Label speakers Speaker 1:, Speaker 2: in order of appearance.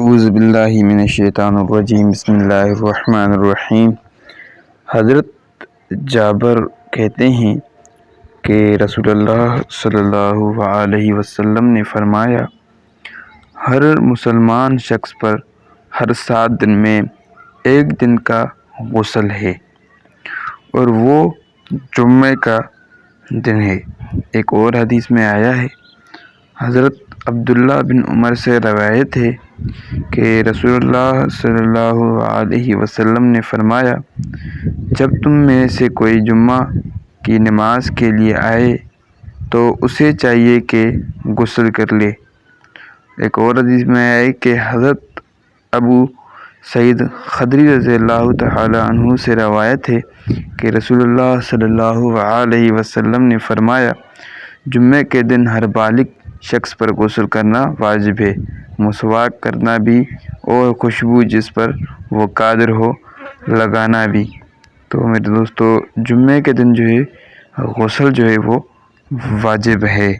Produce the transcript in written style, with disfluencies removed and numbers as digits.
Speaker 1: اعوذ باللہ من الشیطان الرجیم بسم اللہ الرحمن الرحیم۔ حضرت جابر کہتے ہیں کہ رسول اللہ صلی اللہ علیہ وسلم نے فرمایا، ہر مسلمان شخص پر ہر 7 دن میں ایک دن کا غسل ہے اور وہ جمعے کا دن ہے۔ ایک اور حدیث میں آیا ہے، حضرت عبداللہ بن عمر سے روایت ہے کہ رسول اللہ صلی اللہ علیہ وسلم نے فرمایا، جب تم میں سے کوئی جمعہ کی نماز کے لیے آئے تو اسے چاہیے کہ غسل کر لے۔ ایک اور حدیث میں آئے کہ حضرت ابو سعید خدری رضی اللہ تعالی عنہ سے روایت ہے کہ رسول اللہ صلی اللہ علیہ وسلم نے فرمایا، جمعے کے دن ہر بالغ شخص پر غسل کرنا واجب ہے، مسواک کرنا بھی اور خوشبو جس پر وہ قادر ہو لگانا بھی۔ تو میرے دوستو، جمعے کے دن جو ہے غسل جو ہے وہ واجب ہے۔